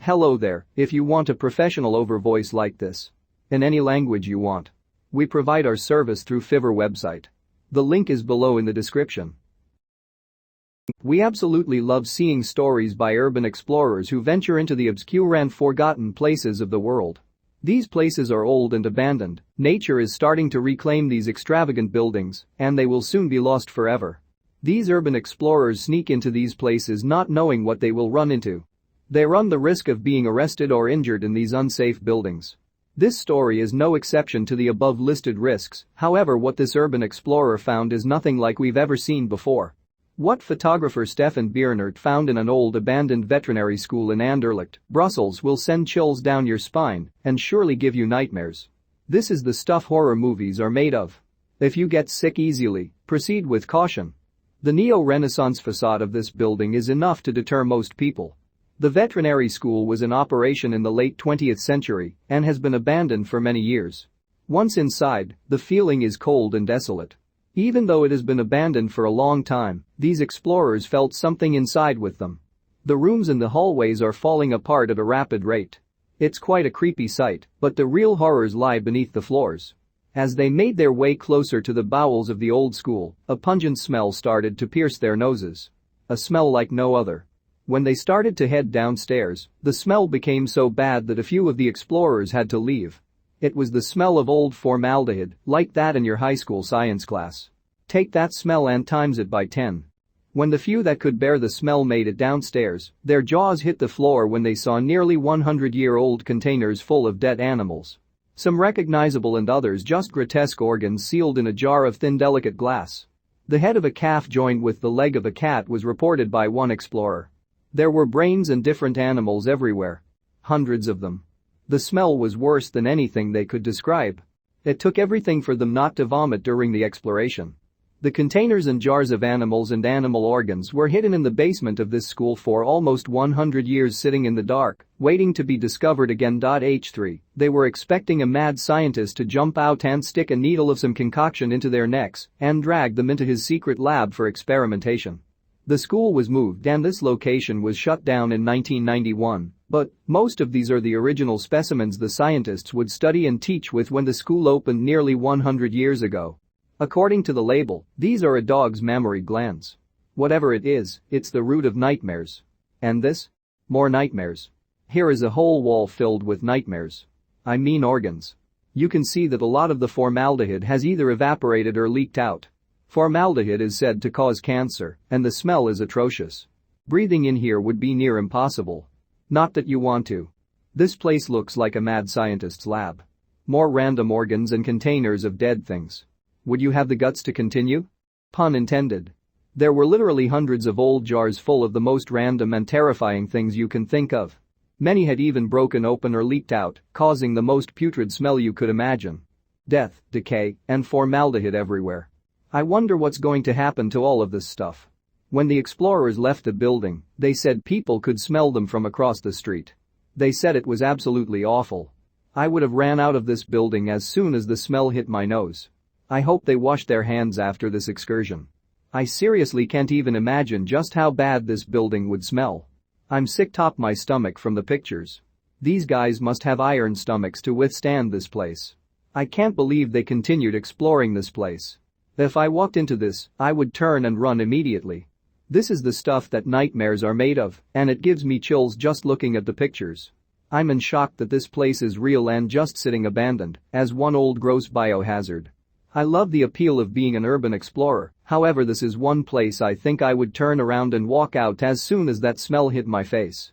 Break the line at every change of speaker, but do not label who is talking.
Hello there, if you want a professional overvoice like this. In any language you want. We provide our service through Fiverr website. The link is below in the description. We absolutely love seeing stories by urban explorers who venture into the obscure and forgotten places of the world. These places are old and abandoned, nature is starting to reclaim these extravagant buildings, and they will soon be lost forever. These urban explorers sneak into these places not knowing what they will run into. They run the risk of being arrested or injured in these unsafe buildings. This story is no exception to the above-listed risks, however what this urban explorer found is nothing like we've ever seen before. What photographer Stefan Biernert found in an old abandoned veterinary school in Anderlecht, Brussels will send chills down your spine and surely give you nightmares. This is the stuff horror movies are made of. If you get sick easily, proceed with caution. The neo-Renaissance facade of this building is enough to deter most people. The veterinary school was in operation in the late 20th century and has been abandoned for many years. Once inside, the feeling is cold and desolate. Even though it has been abandoned for a long time, these explorers felt something inside with them. The rooms and the hallways are falling apart at a rapid rate. It's quite a creepy sight, but the real horrors lie beneath the floors. As they made their way closer to the bowels of the old school, a pungent smell started to pierce their noses. A smell like no other. When they started to head downstairs, the smell became so bad that a few of the explorers had to leave. It was the smell of old formaldehyde, like that in your high school science class. Take that smell and times it by 10. When the few that could bear the smell made it downstairs, their jaws hit the floor when they saw nearly 100-year-old containers full of dead animals. Some recognizable and others just grotesque organs sealed in a jar of thin delicate glass. The head of a calf joined with the leg of a cat was reported by one explorer. There were brains and different animals everywhere. Hundreds of them. The smell was worse than anything they could describe. It took everything for them not to vomit during the exploration. The containers and jars of animals and animal organs were hidden in the basement of this school for almost 100 years, sitting in the dark, waiting to be discovered again. H3, they were expecting a mad scientist to jump out and stick a needle of some concoction into their necks and drag them into his secret lab for experimentation. The school was moved and this location was shut down in 1991, but most of these are the original specimens the scientists would study and teach with when the school opened nearly 100 years ago. According to the label, these are a dog's mammary glands. Whatever it is, it's the root of nightmares. And this? More nightmares. Here is a whole wall filled with nightmares. I mean organs. You can see that a lot of the formaldehyde has either evaporated or leaked out. Formaldehyde is said to cause cancer, and the smell is atrocious. Breathing in here would be near impossible. Not that you want to. This place looks like a mad scientist's lab. More random organs and containers of dead things. Would you have the guts to continue? Pun intended. There were literally hundreds of old jars full of the most random and terrifying things you can think of. Many had even broken open or leaked out, causing the most putrid smell you could imagine. Death, decay, and formaldehyde everywhere. I wonder what's going to happen to all of this stuff. When the explorers left the building, they said people could smell them from across the street. They said it was absolutely awful. I would have ran out of this building as soon as the smell hit my nose. I hope they washed their hands after this excursion. I seriously can't even imagine just how bad this building would smell. I'm sick to my stomach from the pictures. These guys must have iron stomachs to withstand this place. I can't believe they continued exploring this place. If I walked into this, I would turn and run immediately. This is the stuff that nightmares are made of, and it gives me chills just looking at the pictures. I'm in shock that this place is real and just sitting abandoned, as one old gross biohazard. I love the appeal of being an urban explorer, however this is one place I think I would turn around and walk out as soon as that smell hit my face.